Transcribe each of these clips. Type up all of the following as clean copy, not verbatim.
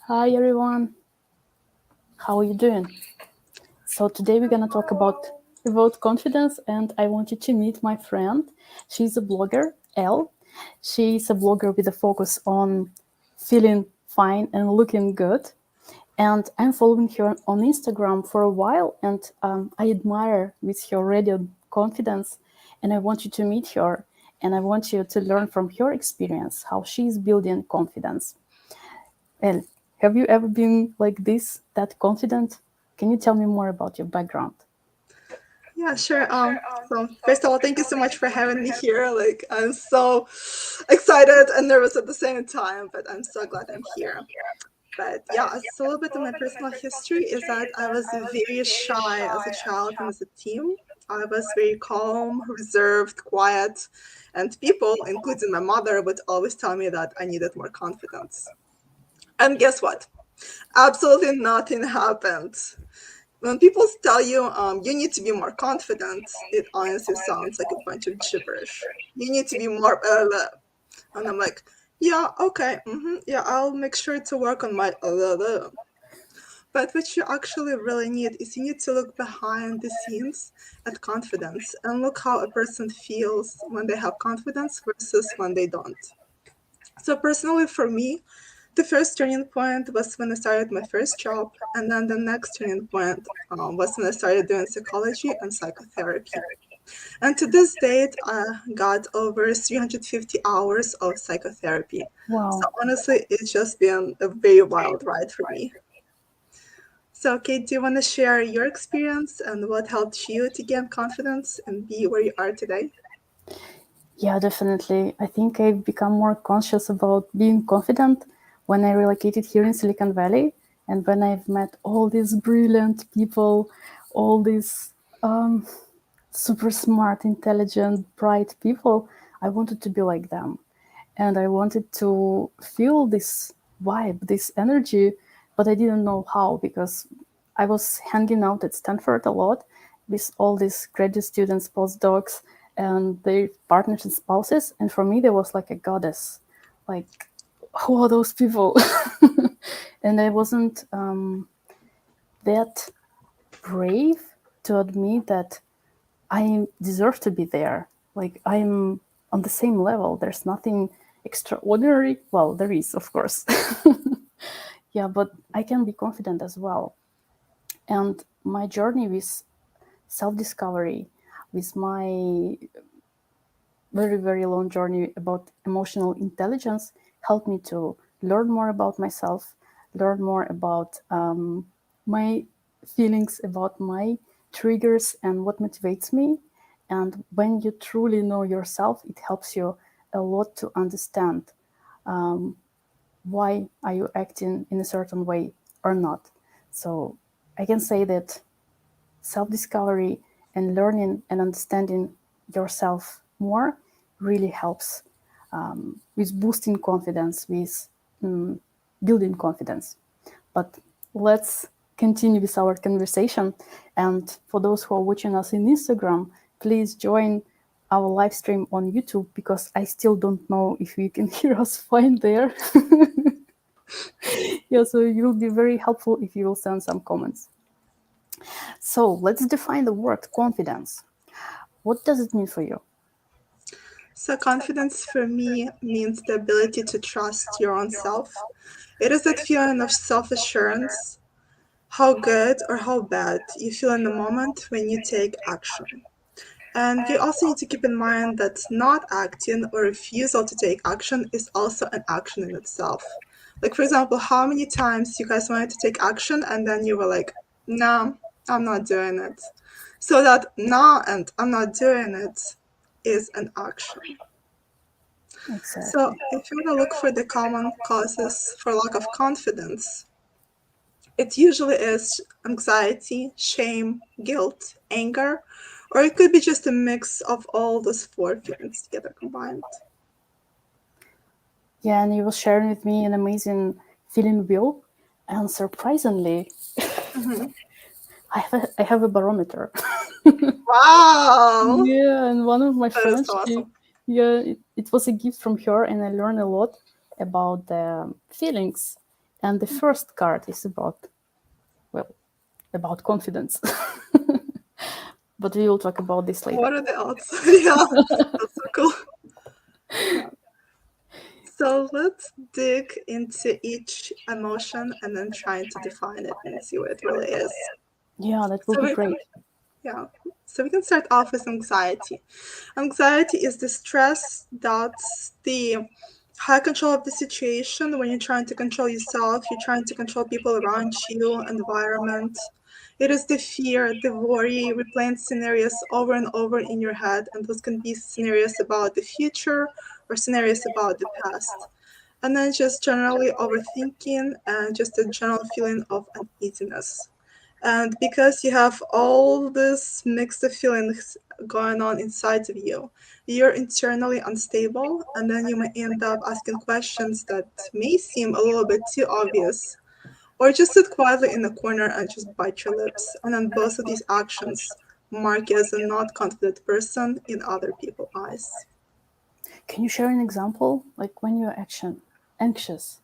Hi everyone, how are you doing? So today we're gonna talk about confidence, and I want you to meet my friend. She's a blogger, Elle. She's a blogger with a focus on feeling fine and looking good. And I'm following her on Instagram for a while, and I admire with her radiant confidence. And I want you to meet her, and I want you to learn from her experience how she's building confidence. El, have you ever been like this, that confident? Can you tell me more about your background? Yeah, sure. So first of all, thank you so much for having me here. Like, I'm so excited and nervous at the same time, but I'm so glad I'm here. But yeah, so a little bit of my personal history is that I was very shy as a child and as a teen. I was very calm, reserved, quiet, and people, including my mother, would always tell me that I needed more confidence. And guess what? Absolutely nothing happened. When people tell you you need to be more confident, it honestly sounds like a bunch of gibberish. You need to be more, and I'm like, yeah, okay, yeah, I'll make sure to work on my. But what you actually really need is you need to look behind the scenes at confidence and look how a person feels when they have confidence versus when they don't. So personally, for me, the first turning point was when I started my first job, and then the next turning point was when I started doing psychology and psychotherapy. And to this date, I got over 350 hours of psychotherapy. So Wow. honestly, it's just been a very wild ride for me. So, Kate, do you want to share your experience and what helped you to gain confidence and be where you are today? Yeah, definitely. I think I've become more conscious about being confident when I relocated here in Silicon Valley and when I've met all these brilliant people, all these um, super smart, intelligent, bright people. I wanted to be like them. And I wanted to feel this vibe, this energy, but I didn't know how because I was hanging out at Stanford a lot with all these graduate students, postdocs, and their partners and spouses. And for me, there was like a goddess. Like, who are those people? And I wasn't that brave to admit that I deserve to be there. Like I'm on the same level. There's nothing extraordinary. Well, there is, of course. Yeah, but I can be confident as well. And my journey with self discovery, with my very, very long journey about emotional intelligence, helped me to learn more about myself, learn more about my feelings, about my triggers, and what motivates me. And when you truly know yourself, it helps you a lot to understand why are you acting in a certain way or not. So I can say that self-discovery and learning and understanding yourself more really helps with boosting confidence, with building confidence. But let's continue with our conversation. And for those who are watching us in Instagram, please join our live stream on YouTube because I still don't know if you can hear us fine there. Yeah, so it will be very helpful if you will send some comments. So let's define the word confidence. What does it mean for you? So, confidence for me means the ability to trust your own self. It is that feeling of self assurance, how good or how bad you feel in the moment when you take action. And you also need to keep in mind that not acting or refusal to take action is also an action in itself. Like, for example, how many times you guys wanted to take action and then you were like, no, I'm not doing it. So, that no and I'm not doing it is an action. So, Exactly. if you want to look for the common causes for lack of confidence, it usually is anxiety, shame, guilt, anger, or it could be just a mix of all those four feelings together combined. Yeah, and you were sharing with me an amazing feeling wheel, and surprisingly, Mhm. I have a barometer. Wow, Yeah, and one of my that is friends, so she, awesome. yeah, it was a gift from her, and I learned a lot. about the feelings, and the first card is about confidence. But we will talk about this later. What are the odds? Yeah, that's so cool. Yeah. So let's dig into each emotion and then try to define it and see what it really is. Yeah, that will be great. Yeah. So we can start off with anxiety. Anxiety is the stress that's the high control of the situation when you're trying to control yourself, you're trying to control people around you, environment. It is the fear, the worry, replaying scenarios over and over in your head, and those can be scenarios about the future or scenarios about the past. And then just generally overthinking and just a general feeling of uneasiness. And because you have all this mixed feelings going on inside of you, you're internally unstable, and then you may end up asking questions that may seem a little bit too obvious, or just sit quietly in the corner and just bite your lips. And then both of these actions mark you as a not confident person in other people's eyes. Can you share an example, like when you're anxious,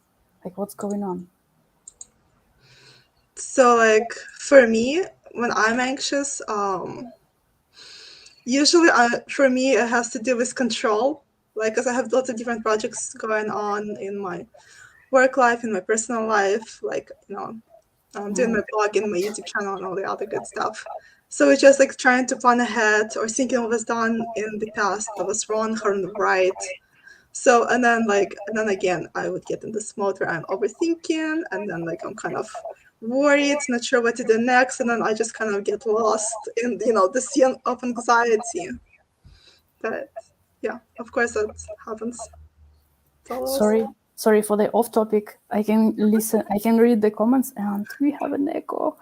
like what's going on? So, like for me, when I'm anxious, usually for me it has to do with control, like because I have lots of different projects going on in my work life, in my personal life, like I'm doing my blog and my YouTube channel and all the other good stuff. So it's just like trying to plan ahead or thinking what was done in the past that was wrong or right. So and then again I would get in this mode where I'm overthinking, and then like I'm kind of worried, not sure what to do next, and then I just kind of get lost in the sea of anxiety. But yeah, of course that happens. Sorry for the off topic. I can read the comments, and we have an echo.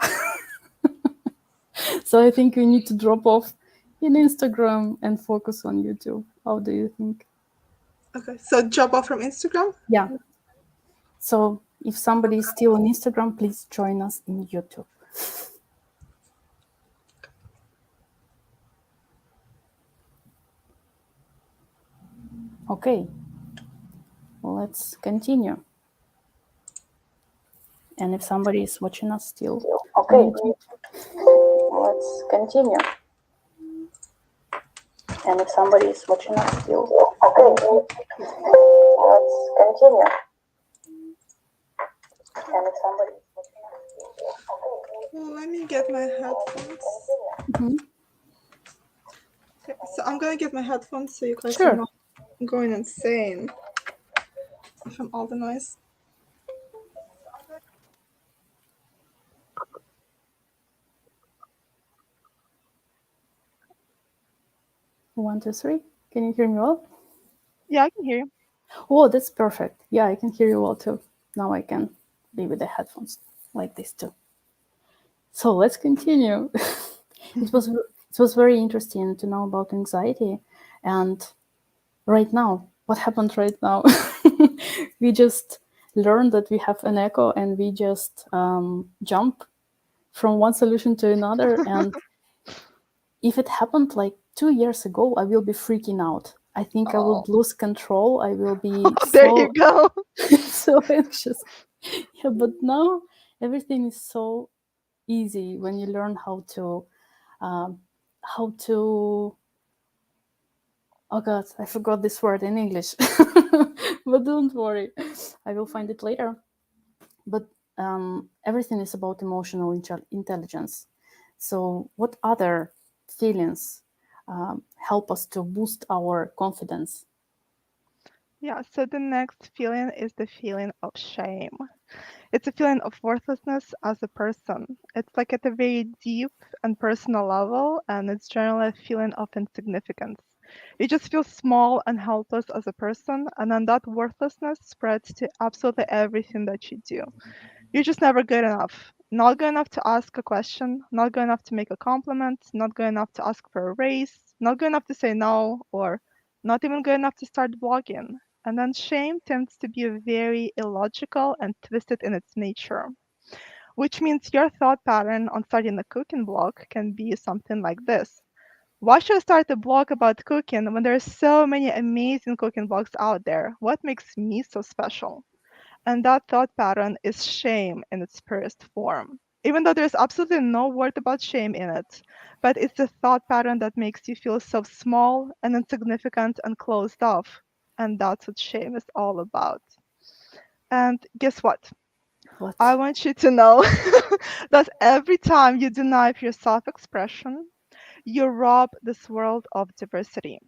So I think we need to drop off in Instagram and focus on YouTube. How do you think? Okay, so drop off from Instagram? Yeah. So if somebody is still on Instagram, please join us in YouTube. Okay, let's continue. And if somebody is watching us still, okay, let's continue. And if somebody is watching us still, okay, let's continue. And if somebody is watching us still, okay. Well, let me get my headphones. Mm-hmm. Okay, so I'm gonna get my headphones so you guys Sure. are not going insane from all the noise. One, two, three. Can you hear me well? Yeah, I can hear you. Oh, that's perfect. Yeah, I can hear you well too. Now I can be with the headphones like this too. So let's continue. It was very interesting to know about anxiety, and right now, what happened right now? We just learned that we have an echo, and we just jump from one solution to another. And if it happened like 2 years ago, I will be freaking out. I think I will lose control. I will be There you go. so anxious. Yeah, but now everything is so easy when you learn how to oh god, I forgot this word in English. But don't worry, I will find it later. But everything is about emotional intelligence. So what other feelings help us to boost our confidence? Yeah, so the next feeling is the feeling of shame. It's a feeling of worthlessness as a person. It's like at a very deep and personal level, and it's generally a feeling of insignificance. You just feel small and helpless as a person, and then that worthlessness spreads to absolutely everything that you do. You're just never good enough. Not good enough to ask a question, not good enough to make a compliment, not good enough to ask for a raise, not good enough to say no, or not even good enough to start blogging. And then shame tends to be very illogical and twisted in its nature, which means your thought pattern on starting a cooking blog can be something like this. Why should I start a blog about cooking when there are so many amazing cooking blogs out there? What makes me so special? And that thought pattern is shame in its purest form. Even though there's absolutely no word about shame in it, but it's a thought pattern that makes you feel so small and insignificant and closed off. And that's what shame is all about. And guess what? What? I want you to know that every time you deny your self expression, you rob this world of diversity.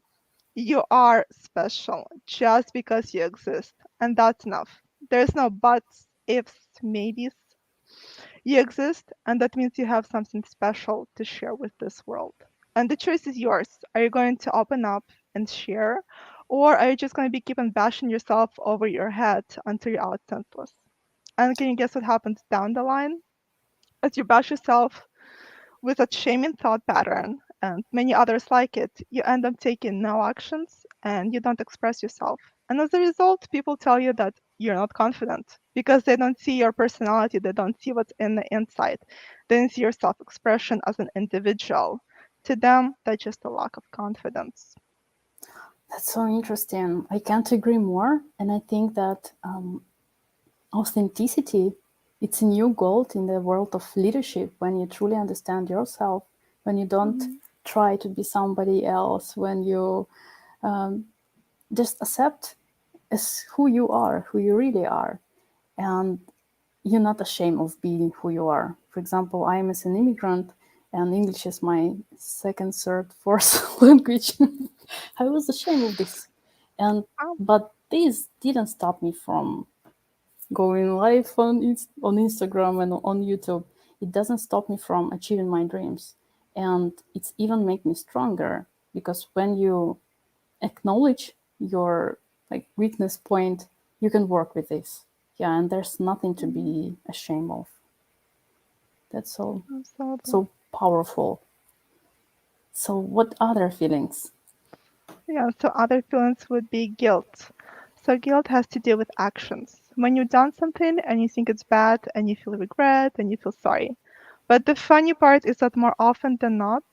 You are special just because you exist, and that's enough. There's no buts, ifs, maybes. You exist, and that means you have something special to share with this world. And the choice is yours. Are you going to open up and share, or are you just going to be keeping bashing yourself over your head until you're out senseless? And can you guess what happens down the line? As you bash yourself with that shaming thought pattern and many others like it, you end up taking no actions and you don't express yourself. And as a result, people tell you that you're not confident because they don't see your personality, they don't see what's in the inside, they don't see your self expression as an individual. To them, that's just a lack of confidence. That's so interesting. I can't agree more. And I think that authenticity, it's a new gold in the world of leadership when you truly understand yourself, when you don't try to be somebody else, when you just accept as who you really are. And you're not ashamed of being who you are. For example, I am as an immigrant and English is my second, third, fourth language. I was ashamed of this. But this didn't stop me from going live on Instagram and on YouTube. It doesn't stop me from achieving my dreams. And it's even make me stronger because when you acknowledge your weakness point, you can work with this. Yeah, and there's nothing to be ashamed of. That's so powerful. So what other feelings? Yeah, so other feelings would be guilt. So guilt has to do with actions. When you've done something and you think it's bad and you feel regret and you feel sorry. But the funny part is that more often than not,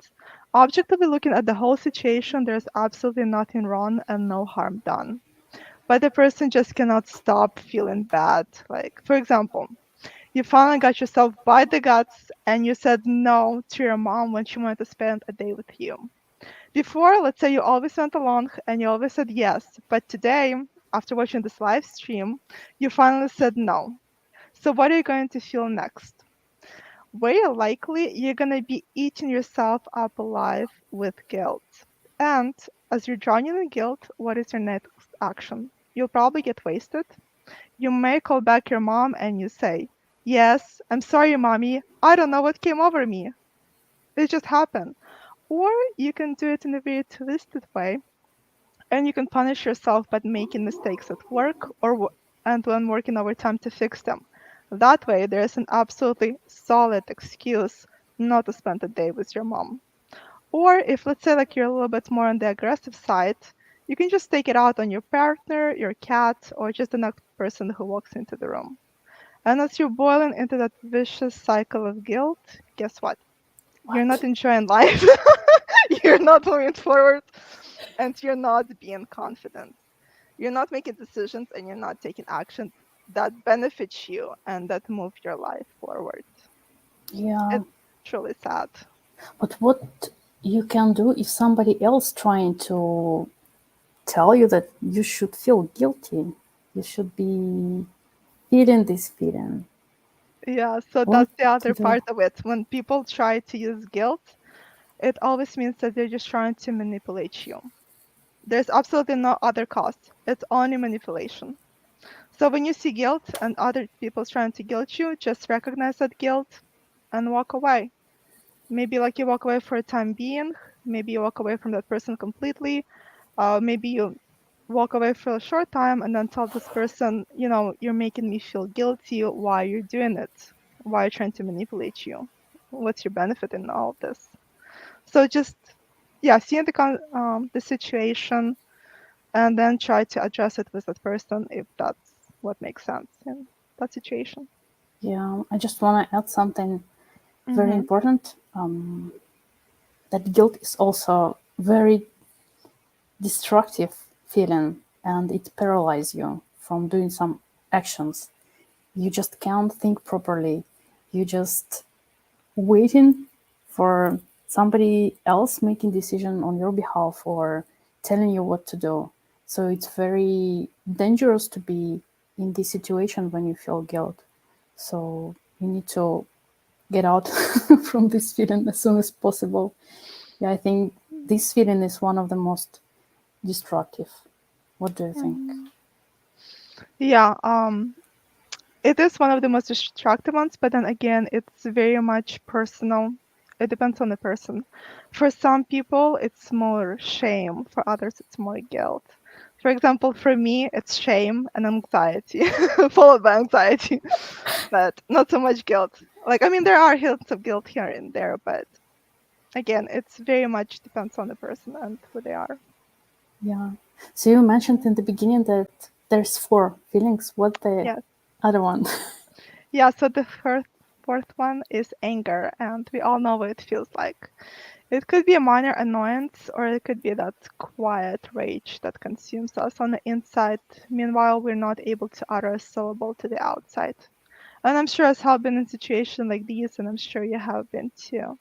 objectively looking at the whole situation, there's absolutely nothing wrong and no harm done. But the person just cannot stop feeling bad. Like, for example, you finally got yourself by the guts and you said no to your mom when she wanted to spend a day with you. Before, let's say you always went along and you always said yes, but today, after watching this live stream, you finally said no. So what are you going to feel next? Very likely, you're going to be eating yourself up alive with guilt. And as you're drowning in guilt, what is your next action? You'll probably get wasted. You may call back your mom and you say, "Yes, I'm sorry, mommy. I don't know what came over me. It just happened." Or you can do it in a very twisted way and you can punish yourself by making mistakes at work and when working overtime to fix them. That way, there is an absolutely solid excuse not to spend a day with your mom. Or if, let's say, like you're a little bit more on the aggressive side, you can just take it out on your partner, your cat, or just the next person who walks into the room. And as you're boiling into that vicious cycle of guilt, guess what? You're not enjoying life. You're not moving forward, and you're not being confident. You're not making decisions and you're not taking action that benefits you and that move your life forward. Yeah. It's truly sad. But what you can do if somebody else trying to tell you that you should feel guilty, you should be feeling this feeling. Yeah, so What that's the to other do? part of it. When people try to use guilt, it always means that they're just trying to manipulate you. There's absolutely no other cause. It's only manipulation. So when you see guilt and other people's trying to guilt you, just recognize that guilt and walk away. Maybe like you walk away for a time being, maybe you walk away from that person completely, maybe you walk away for a short time and then tell this person, you're making me feel guilty. Why you're doing it? Why you're trying to manipulate you? What's your benefit in all of this? So just, yeah, see the situation and then try to address it with that person if that's what makes sense in that situation. Yeah, I just want to add something very Mm-hmm. important. that guilt is also very destructive feeling, and it paralyzes you from doing some actions. You just can't think properly. You just waiting for somebody else making decision on your behalf or telling you what to do. So it's very dangerous to be in this situation when you feel guilt. So you need to get out from this feeling as soon as possible. Yeah, I think this feeling is one of the most destructive. What do you think? Yeah, it is one of the most destructive ones, but then again, it's very much personal. It depends on the person. For some people, it's more shame. For others, it's more guilt. For example, for me, it's shame and anxiety, followed by anxiety, but not so much guilt. Like, I mean, there are hints of guilt here and there, but again, it's very much depends on the person and who they are. Yeah. So you mentioned in the beginning that there's 4 feelings. What the Yes. other one? Yeah, so the fourth one is anger, and we all know what it feels like. It could be a minor annoyance, or it could be that quiet rage that consumes us on the inside. Meanwhile, we're not able to utter a syllable to the outside. And I'm sure as have been in situations like these, and I'm sure you have been too.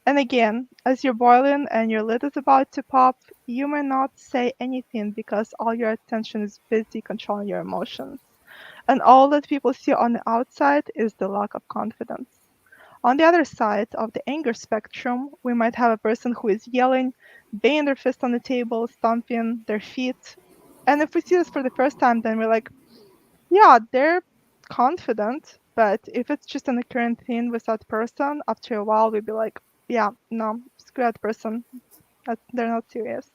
And again, as you're boiling and your lid is about to pop, you may not say anything because all your attention is busy controlling your emotions. And all that people see on the outside is the lack of confidence. On the other side of the anger spectrum, we might have a person who is yelling, banging their fist on the table, stomping their feet. And if we see this for the first time, then we're like, yeah, they're confident. But if it's just an occurrent thing with that person, after a while, we'd be like, yeah, no, screw that person. They're not serious.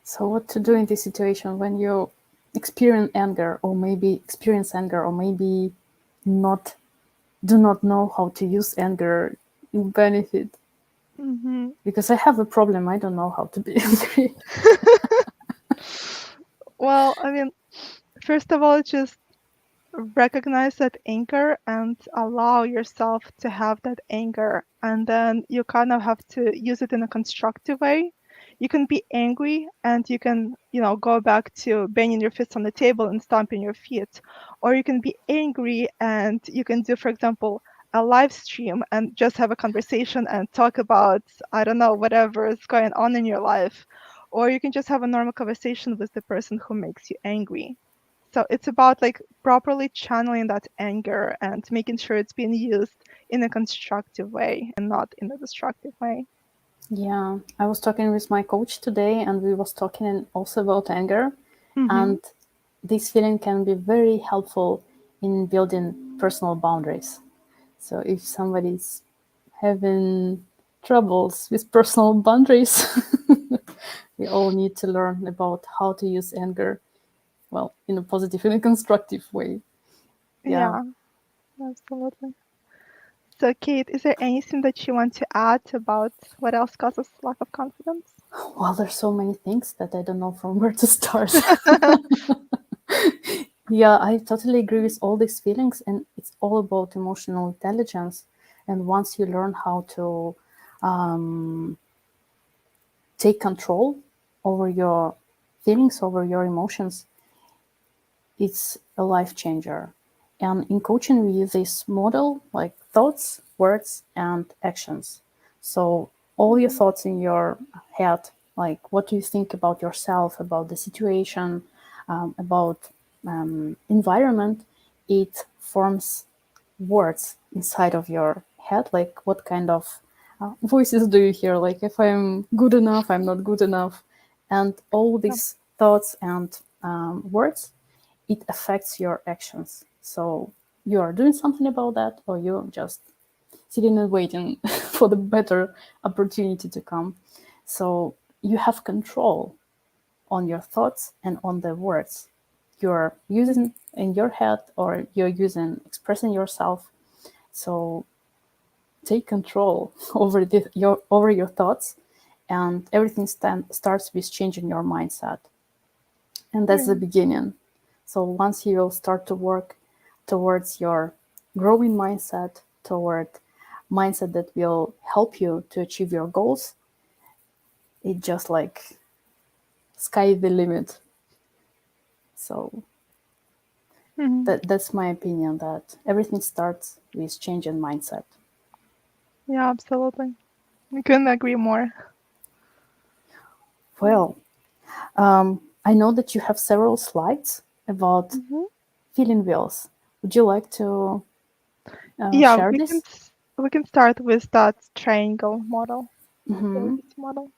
So what to do in this situation when you experience anger, or maybe not do not know how to use anger in benefit? Hmm. Because I have a problem. I don't know how to be angry. Well, I mean, first of all, just recognize that anger and allow yourself to have that anger. And then you kind of have to use it in a constructive way. You can be angry and you can, go back to banging your fists on the table and stomping your feet. Or you can be angry and you can do, for example, a live stream and just have a conversation and talk about, I don't know, whatever is going on in your life. Or you can just have a normal conversation with the person who makes you angry. So it's about like properly channeling that anger and making sure it's being used in a constructive way and not in a destructive way. Yeah, I was talking with my coach today, and we was talking also about anger, Mm-hmm. and this feeling can be very helpful in building personal boundaries. So if somebody's having troubles with personal boundaries, we all need to learn about how to use anger, well, in a positive and a constructive way. Yeah, absolutely. So, Kate, is there anything that you want to add about what else causes lack of confidence? Well, there's so many things that I don't know from where to start. Yeah, I totally agree with all these feelings, and it's all about emotional intelligence. And once you learn how to take control over your feelings, over your emotions, it's a life changer. And in coaching, we use this model like thoughts, words, and actions. So all your thoughts in your head, like what do you think about yourself, about the situation, about environment, it forms words inside of your head, like what kind of voices do you hear, like if I'm good enough, I'm not good enough, and all these thoughts and words, it affects your actions. So you are doing something about that, or you're just sitting and waiting for the better opportunity to come. So you have control on your thoughts and on the words you're using in your head or you're using expressing yourself. So take control over your thoughts, and everything starts with changing your mindset, and that's the beginning. So once you start to work towards your growing mindset, toward mindset that will help you to achieve your goals, it just like sky is the limit. So that's my opinion, that everything starts with change in mindset. Yeah, absolutely. I couldn't agree more. Well, I know that you have several slides about feeling wheels. Would you like to Yeah, share we this? can start with that triangle model, the ABC model.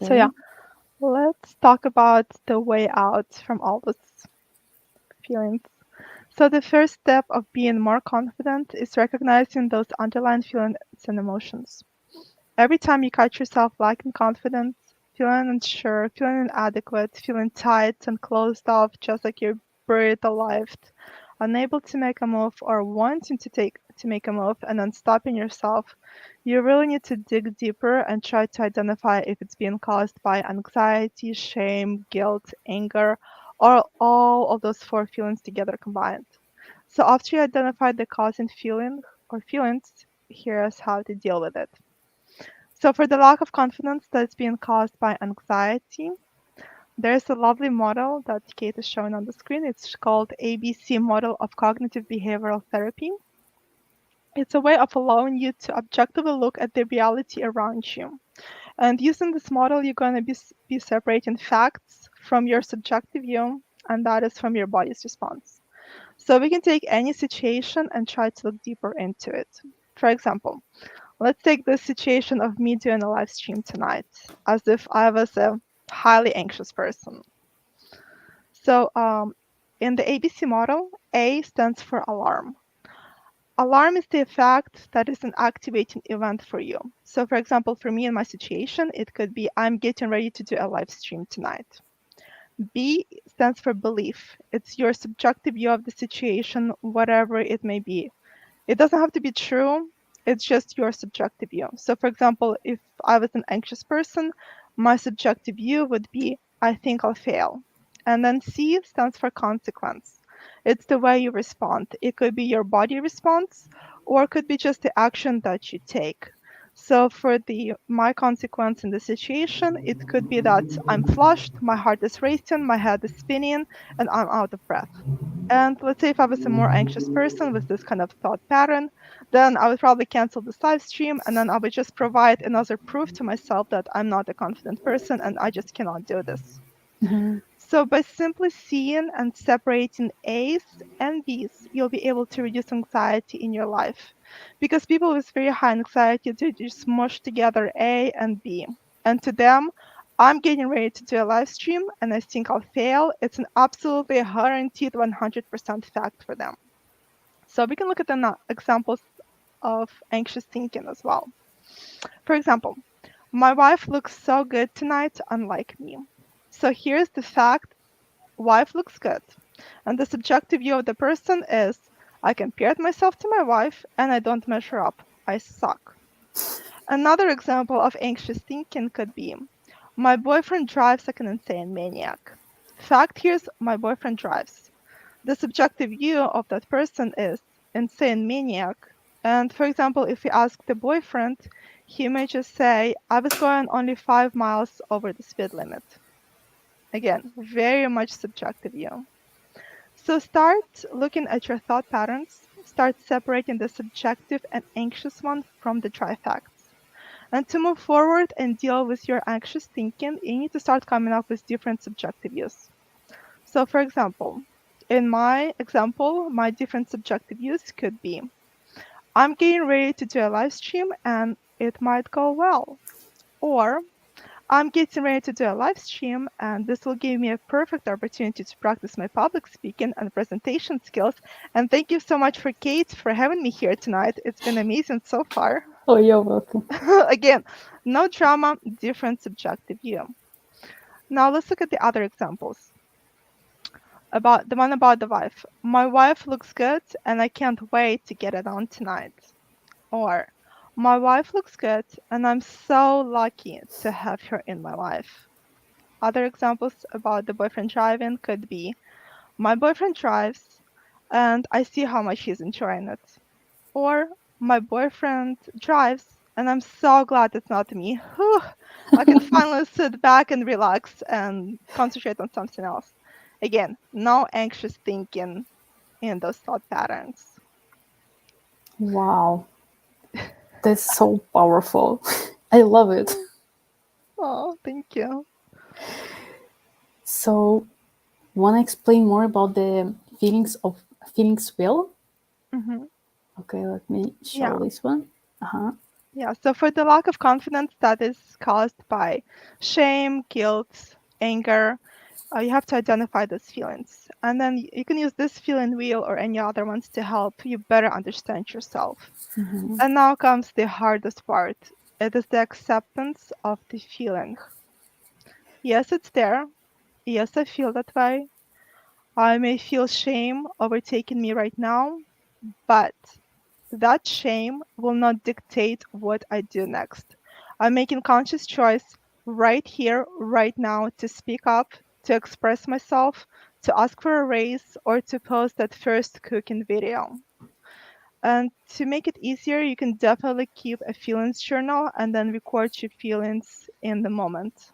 So yeah, Okay. let's talk about the way out from all those feelings. So the first step of being more confident is recognizing those underlying feelings and emotions. Every time you catch yourself lacking confidence, feeling unsure, feeling inadequate, feeling tight and closed off, just like you're buried alive, unable to make a move or wanting to make a move and then stopping yourself, you really need to dig deeper and try to identify if it's being caused by anxiety, shame, guilt, anger, or all of those four feelings together combined. So after you identify the causing feeling or feelings, here's how to deal with it. So for the lack of confidence that's being caused by anxiety, there's a lovely model that Kate is showing on the screen. It's called ABC Model of Cognitive Behavioral Therapy. It's a way of allowing you to objectively look at the reality around you. And using this model, you're going to be separating facts from your subjective view, and that is from your body's response. So we can take any situation and try to look deeper into it. For example, let's take the situation of me doing a live stream tonight, as if I was a highly anxious person. So in the ABC model, A stands for alarm. Alarm is the effect that is an activating event for you. So for example, for me in my situation, it could be I'm getting ready to do a live stream tonight. B stands for belief. It's your subjective view of the situation, whatever it may be. It doesn't have to be true. It's just your subjective view. So for example, if I was an anxious person, my subjective view would be, I think I'll fail. And then C stands for consequence. It's the way you respond. It could be your body response, or it could be just the action that you take. So for my consequence in the situation, it could be that I'm flushed, my heart is racing, my head is spinning, and I'm out of breath. And let's say if I was a more anxious person with this kind of thought pattern, then I would probably cancel this live stream and then I would just provide another proof to myself that I'm not a confident person and I just cannot do this. So by simply seeing and separating A's and B's, you'll be able to reduce anxiety in your life. Because people with very high anxiety, they just smush together A and B. And to them, I'm getting ready to do a live stream and I think I'll fail. It's an absolutely guaranteed 100% fact for them. So we can look at the examples of anxious thinking as well. For example, my wife looks so good tonight, unlike me. So here's the fact: wife looks good. And the subjective view of the person is, I compared myself to my wife and I don't measure up. I suck. Another example of anxious thinking could be, my boyfriend drives like an insane maniac. Fact here is, my boyfriend drives. The subjective view of that person is insane maniac. And for example, if we ask the boyfriend, he may just say, I was going only 5 miles over the speed limit. Again, very much subjective view. So start looking at your thought patterns, start separating the subjective and anxious one from the dry facts. And to move forward and deal with your anxious thinking, you need to start coming up with different subjective views. So for example, in my example, my different subjective views could be, I'm getting ready to do a live stream and it might go well. Or I'm getting ready to do a live stream, and this will give me a perfect opportunity to practice my public speaking and presentation skills. And thank you so much for Kate for having me here tonight. It's been amazing so far. Oh, you're welcome. Again, no drama, different subjective view. Now let's look at the other examples. About the one about the wife. My wife looks good, and I can't wait to get it on tonight. Or, my wife looks good, and I'm so lucky to have her in my life. Other examples about the boyfriend driving could be, my boyfriend drives and I see how much he's enjoying it. Or, my boyfriend drives, and I'm so glad it's not me. Whew, I can finally sit back and relax and concentrate on something else. Again, no anxious thinking in those thought patterns. Wow, that's so powerful. I love it. Oh, thank you. So, want to explain more about the feelings wheel? hmm Okay, let me show Yeah. this one. Uh-huh. Yeah, so for the lack of confidence that is caused by shame, guilt, anger, you have to identify those feelings. And then you can use this feeling wheel or any other ones to help you better understand yourself. Mhm. And now comes the hardest part. It is the acceptance of the feeling. Yes, it's there. Yes, I feel that way. I may feel shame overtaking me right now, but that shame will not dictate what I do next. I'm making conscious choice right here, right now to speak up, to express myself, to ask for a raise, or to post that first cooking video. And to make it easier, you can definitely keep a feelings journal and then record your feelings in the moment.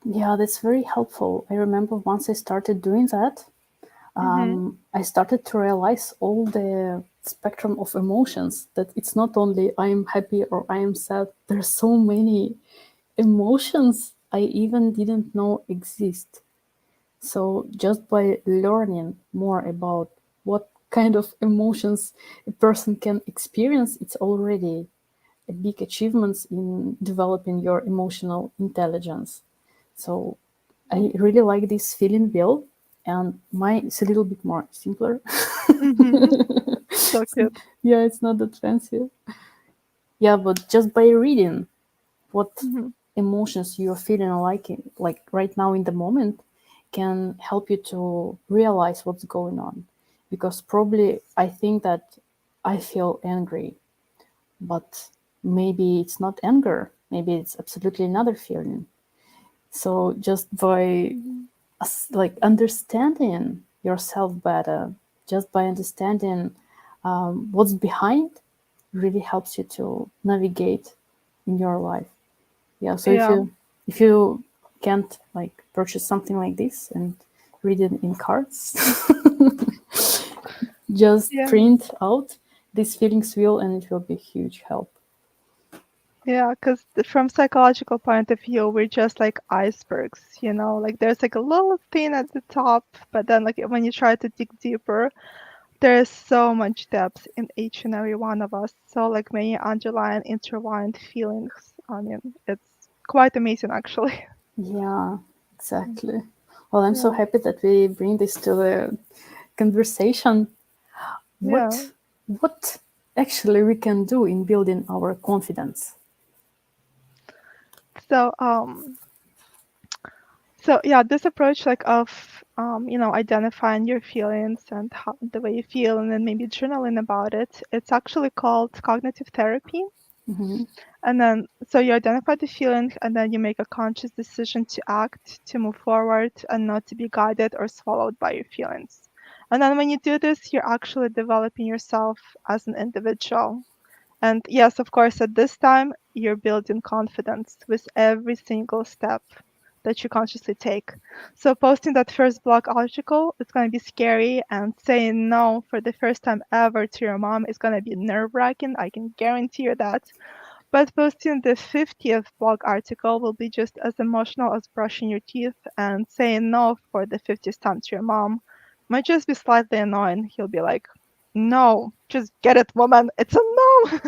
Yeah, that's very helpful. I remember once I started doing that, Mm-hmm. I started to realize all the spectrum of emotions, that it's not only I am happy or I am sad. There's so many emotions I even didn't know exist. So just by learning more about what kind of emotions a person can experience, it's already a big achievement in developing your emotional intelligence. So I really like this feeling wheel, and mine is a little bit more simpler. Mm-hmm. So cute. Yeah, it's not that fancy. Yeah, but just by reading what Mm-hmm. emotions you're feeling like right now in the moment can help you to realize what's going on. Because probably I think that I feel angry, but maybe it's not anger, maybe it's absolutely another feeling. So just by Mm-hmm. like understanding yourself better, just by understanding what's behind, really helps you to navigate in your life. Yeah, so Yeah. if you can't like purchase something like this and read it in cards, just Yeah. print out this feelings wheel and it will be a huge help. Yeah, because from psychological point of view, we're just like icebergs, like there's like a little thing at the top, but then like when you try to dig deeper, there's so much depth in each and every one of us. So like many underlying, intertwined feelings. I mean, it's quite amazing actually. Yeah, exactly. Well, I'm so Yeah. happy that we bring this to the conversation. Yeah. What actually we can do in building our confidence? So so yeah, this approach like of identifying your feelings and how the way you feel and then maybe journaling about it, it's actually called cognitive therapy. Hmm. And then, so you identify the feeling and then you make a conscious decision to act, to move forward, and not to be guided or swallowed by your feelings. And then when you do this, you're actually developing yourself as an individual. And yes, of course, at this time, you're building confidence with every single step that you consciously take. So posting that first blog article, it's going to be scary, and saying no for the first time ever to your mom is going to be nerve-wracking. I can guarantee you that. But posting the 50th blog article will be just as emotional as brushing your teeth, and saying no for the 50th time to your mom might just be slightly annoying. He'll be like, no, just get it, woman. It's a no.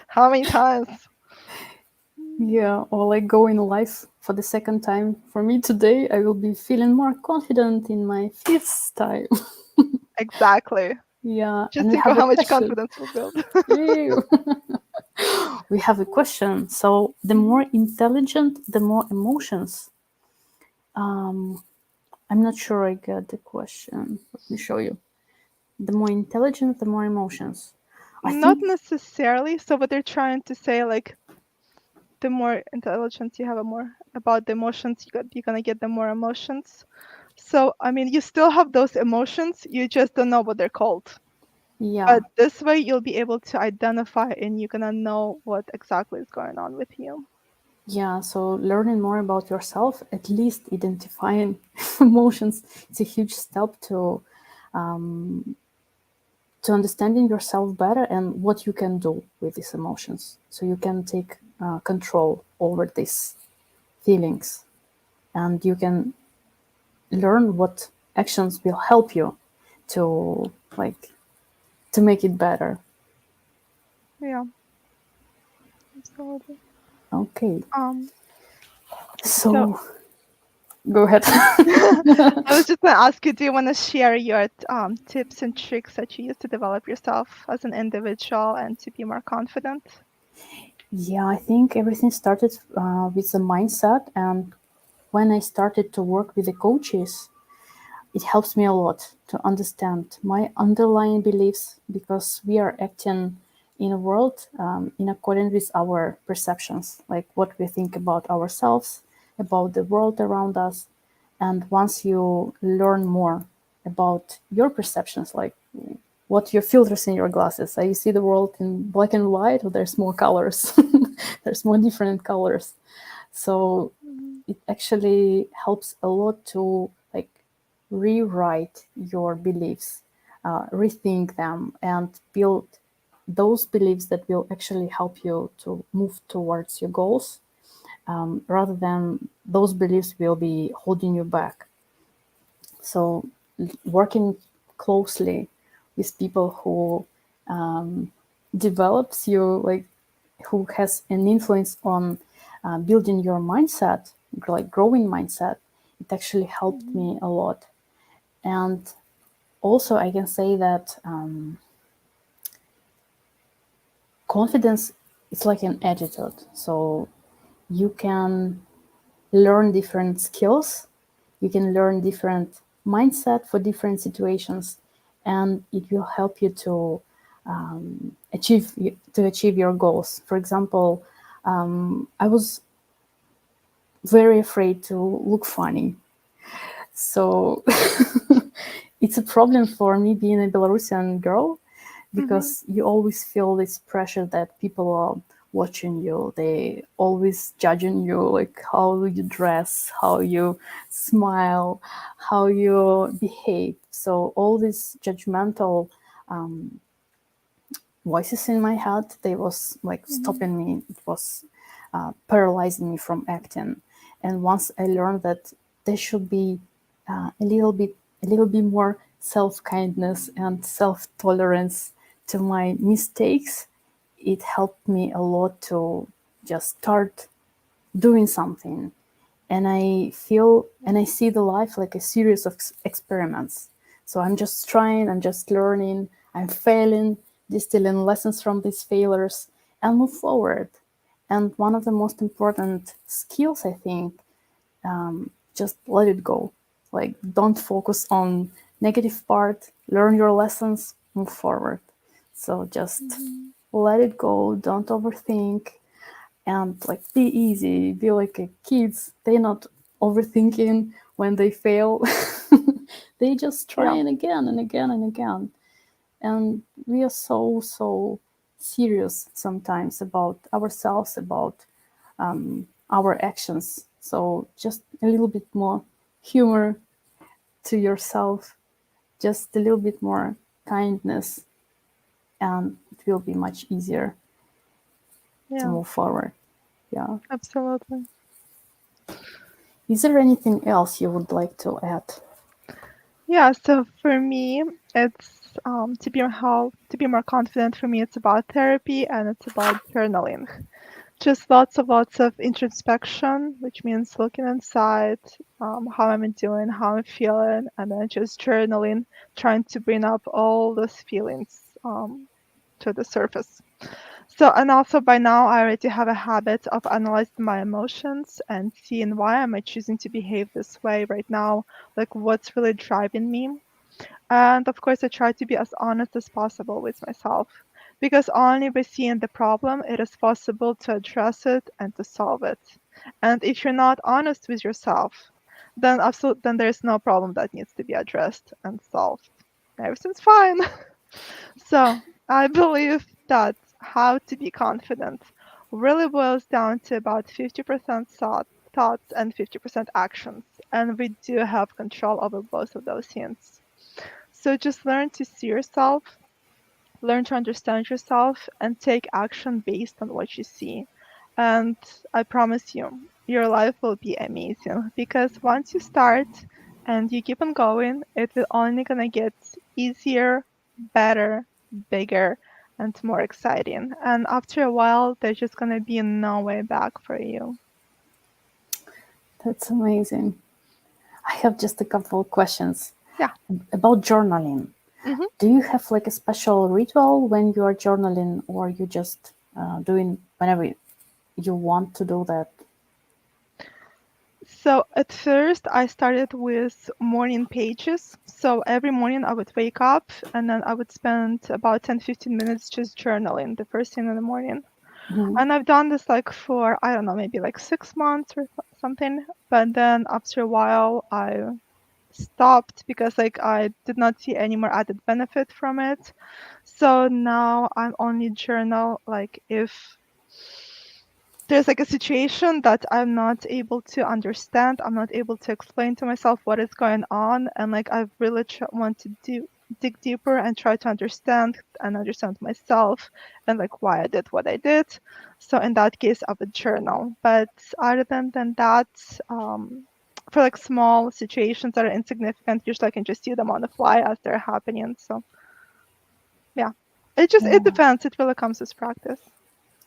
How many times? Yeah, or like going live for the second time. For me today, I will be feeling more confident in my fifth time. Exactly. Yeah, and Just we think of have a how much question. confidence we'll build. Ew. We have a question. So, the more intelligent, the more emotions. Um, I'm not sure I got the question. Let me show you. The more intelligent, the more emotions. I Not think. necessarily. So what they're trying to say, like, the more intelligence you have, a more about the emotions you're gonna get the more emotions. So I mean, you still have those emotions. You just don't know what they're called. Yeah. But this way you'll be able to identify and you're gonna know what exactly is going on with you. Yeah, so learning more about yourself, at least identifying emotions, it's a huge step to understanding yourself better and what you can do with these emotions. So you can take control over these feelings, and you can learn what actions will help you to like to make it better. Yeah, absolutely. Okay, Um, so so go ahead. I was just gonna ask you, do you want to share your tips and tricks that you use to develop yourself as an individual and to be more confident? Yeah, I think everything started with the mindset, and when I started to work with the coaches, it helps me a lot to understand my underlying beliefs, because we are acting in a world in accordance with our perceptions, like what we think about ourselves, about the world around us. And once you learn more about your perceptions, like what your filters in your glasses, you see the world in black and white, or there's more colors, there's more different colors. So Mhm. it actually helps a lot to like rewrite your beliefs, rethink them, and build those beliefs that will actually help you to move towards your goals, rather than those beliefs will be holding you back. So working closely with people who develops you, like who has an influence on building your mindset, like growing mindset, it actually helped Mhm. me a lot. And also I can say that confidence is like an attitude. So you can learn different skills, you can learn different mindset for different situations, and it will help you to achieve your goals. For example, I was very afraid to look funny. So it's a problem for me being a Belarusian girl, Mhm. because you always feel this pressure that people are watching you. They always judging you, like how you dress, how you smile, how you behave. So all these judgmental voices in my head, they was like Mhm. stopping me. It was paralyzing me from acting. And once I learned that there should be a little bit more self kindness and self tolerance to my mistakes, it helped me a lot to just start doing something. And I feel and I see the life like a series of experiments. So I'm just trying, I'm just learning, I'm failing, distilling lessons from these failures, and move forward. And one of the most important skills, I think, just let it go. Like, don't focus on negative part, learn your lessons, move forward. So just Mhm. let it go, don't overthink, and like be easy, be like a kids. They're not overthinking when they fail. They just Yeah. trying again and again and again. And we are so serious sometimes about ourselves, about our actions. So just a little bit more humor to yourself, just a little bit more kindness, and it will be much easier to Yeah. move forward. Yeah. Absolutely. Is there anything else you would like to add? Yeah. So for me, it's to be more confident. For me, it's about therapy and it's about journaling. Just lots of introspection, which means looking inside, how am I doing, how I'm feeling, and then just journaling, trying to bring up all those feelings to the surface. So, and also by now, I already have a habit of analyzing my emotions and seeing why am I choosing to behave this way right now, like what's really driving me. And of course, I try to be as honest as possible with myself because only by seeing the problem it is possible to address it and to solve it. And if you're not honest with yourself, then there's no problem that needs to be addressed and solved. Everything's fine. So I believe that how to be confident really boils down to about 50% thoughts and 50% actions. And we do have control over both of those hints. So just learn to see yourself, learn to understand yourself, and take action based on what you see. And I promise you, your life will be amazing because once you start and you keep on going, it will only gonna get easier, better, bigger, and more exciting. And after a while, there's just gonna be no way back for you. That's amazing. I have just a couple of questions Yeah. about journaling. Mhm. Do you have like a special ritual when you are journaling, or you just doing whenever you want to do that? So at first, I started with morning pages. So every morning I would wake up and then I would spend about 10-15 minutes just journaling the first thing in the morning. Mhm. And I've done this like for, I don't know, maybe like 6 months or something. But then after a while, I stopped because like I did not see any more added benefit from it. So now I'm only journal like if there's like a situation that I'm not able to understand, I'm not able to explain to myself what is going on, and like I really want to dig deeper and try to understand myself and like why I did what I did. So in that case, I would journal. But other than that, for like small situations that are insignificant, usually I can just see them on the fly as they're happening. So yeah, it Yeah. depends. It really comes with practice.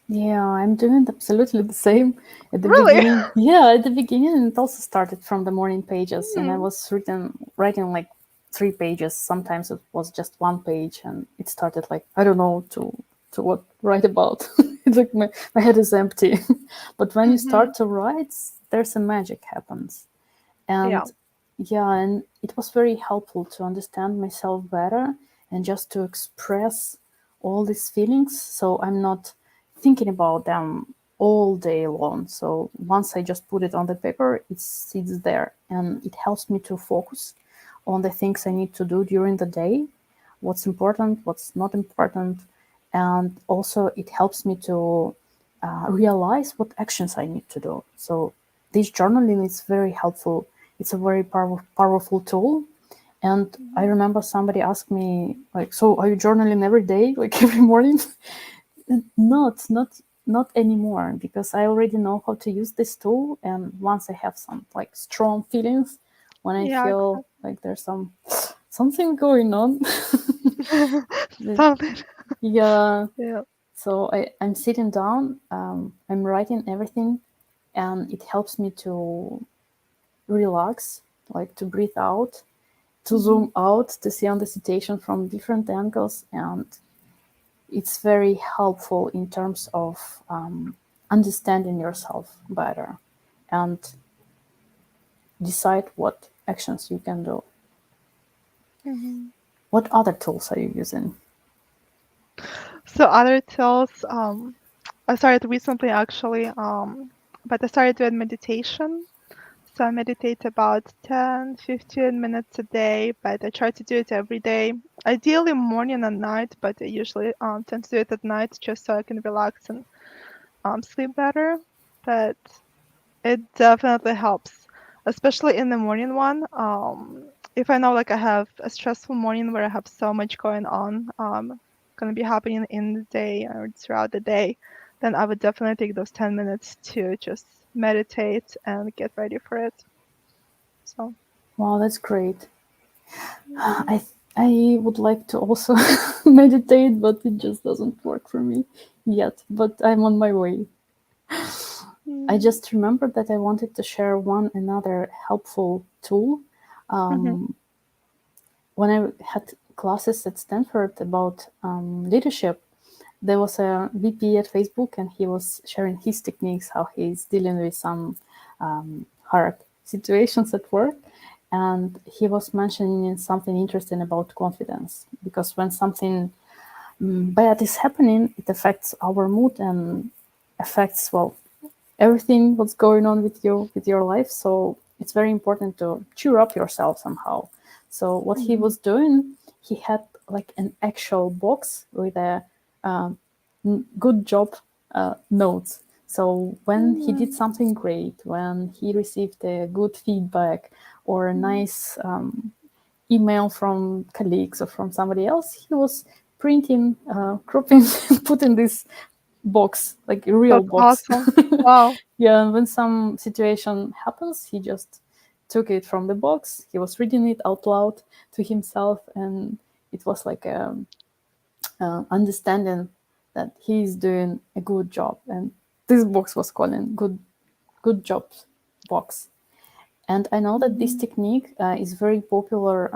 Yeah, I'm doing absolutely the same at the Really? beginning. Yeah, at the beginning, it also started from the morning pages, and I Hmm. was writing like 3 pages. Sometimes it was just 1 page, and it started like I don't know to what write about. It's like my head is empty. But when you Hmm. start to write, there's a magic happens, and Yeah. yeah, and it was very helpful to understand myself better and just to express all these feelings, so I'm not thinking about them all day long. So once I just put it on the paper, it sits there, and it helps me to focus on the things I need to do during the day, what's important, what's not important, and also it helps me to realize what actions I need to do. So this journaling is very helpful. It's a very powerful tool. And I remember somebody asked me, like, so are you journaling every day, like every morning? Not anymore, because I already know how to use this tool. And once I have some like strong feelings, when I Yeah, feel like there's something going on, something. yeah. Yeah. So I'm sitting down, I'm writing everything, and it helps me to relax, like to breathe out, to zoom out, to see on the situation from different angles. And it's very helpful in terms of understanding yourself better and decide what actions you can do. Hmm. What other tools are you using? So other tools, I started recently actually, but I started doing meditation. So I meditate about 10, 15 minutes a day, but I try to do it every day. Ideally morning and night, but I usually tend to do it at night just so I can relax and sleep better. But it definitely helps, especially in the morning one. If I know like I have a stressful morning where I have so much going on, gonna be happening in the day or throughout the day, then I would definitely take those 10 minutes to just meditate and get ready for it. So. Wow, that's great. I would like to also meditate, but it just doesn't work for me yet. But I'm on my way. I Mm. just remembered that I wanted to share one another helpful tool. Mhm. When I had classes at Stanford about leadership, there was a VP at Facebook, and he was sharing his techniques, how he's dealing with some hard situations at work. And he was mentioning something interesting about confidence, because when something bad is happening, it affects our mood and affects, well, everything what's going on with your life. So it's very important to cheer up yourself somehow. So what he was doing, he had like an actual box with a good job notes. So when he did something great, when he received a good feedback or a nice email from colleagues or from somebody else, he was printing, cropping, and put in this box, like a real That's box. awesome. Wow. Yeah, and when some situation happens, he just took it from the box. He was reading it out loud to himself, and it was like a understanding that he's doing a good job. And this box was called good job box. And I know that this technique is very popular,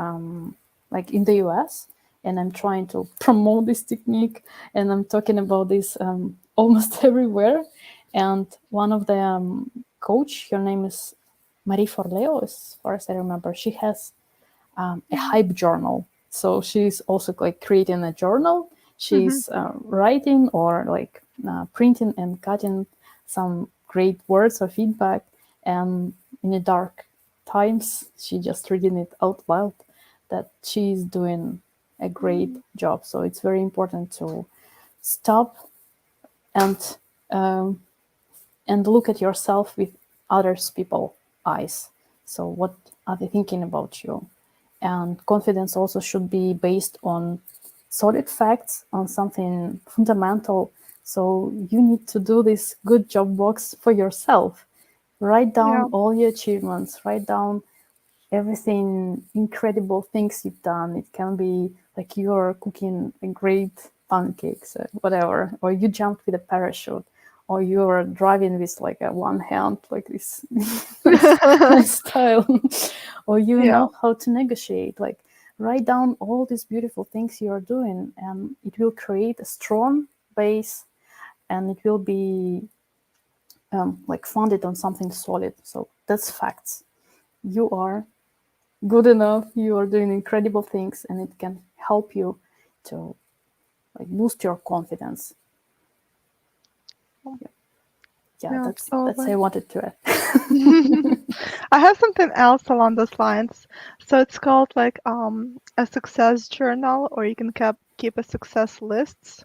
like in the US, and I'm trying to promote this technique, and I'm talking about this almost everywhere. And one of the coach, her name is Marie Forleo, as far as I remember, she has a hype journal. So she's also like creating a journal. She's writing or like printing and cutting some great words or feedback. And in the dark times, she just reading it out loud that she's doing a great job. So it's very important to stop and look at yourself with others people eyes. So what are they thinking about you? And confidence also should be based on solid facts, on something fundamental. So you need to do this good job box for yourself. Write down all your achievements, write down everything incredible things you've done. It can be like you're cooking a great pancakes or whatever, or you jumped with a parachute, or you're driving with like a one hand, like this style, or you know how to negotiate. Like write down all these beautiful things you are doing, and it will create a strong base, and it will be like founded on something solid. So that's facts. You are good enough, you are doing incredible things, and it can help you to like boost your confidence. That's I wanted to add. I have something else along those lines. So it's called like a success journal, or you can keep a success list.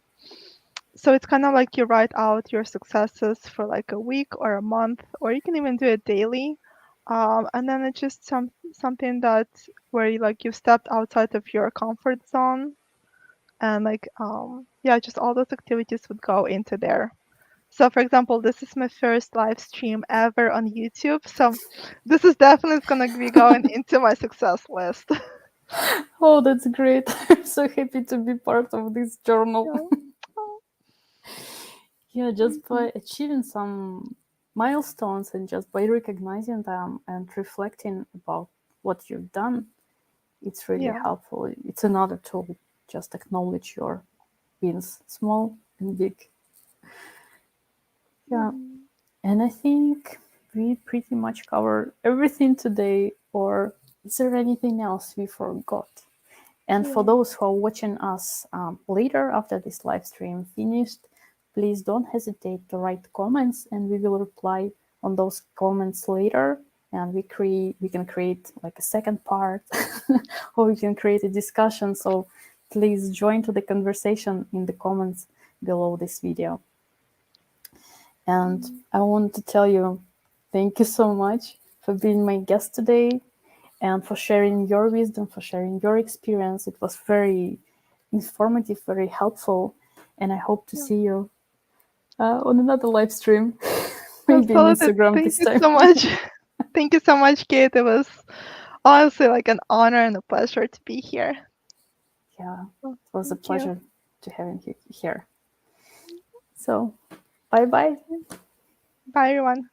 So it's kind of like you write out your successes for like a week or a month, or you can even do it daily. And then it's just something that where you've stepped outside of your comfort zone, and just all those activities would go into there. So for example, this is my first live stream ever on YouTube. So this is definitely going to be going into my success list. Oh, that's great. I'm so happy to be part of this journal. Yeah, just by achieving some milestones and just by recognizing them and reflecting about what you've done, it's really helpful. It's another tool. Just acknowledge your wins, small and big. Yeah. And I think we pretty much covered everything today, or is there anything else we forgot? And for those who are watching us later after this live stream finished, please don't hesitate to write comments, and we will reply on those comments later. And we can create like a second part, or we can create a discussion. So please join to the conversation in the comments below this video. And I want to tell you, thank you so much for being my guest today and for sharing your wisdom, for sharing your experience. It was very informative, very helpful. And I hope to see you on another live stream, maybe on Instagram this time. Thank you so much. Thank you so much, Kate. It was honestly like an honor and a pleasure to be here. Yeah, it was a pleasure to have you here. So, bye-bye. Bye, everyone.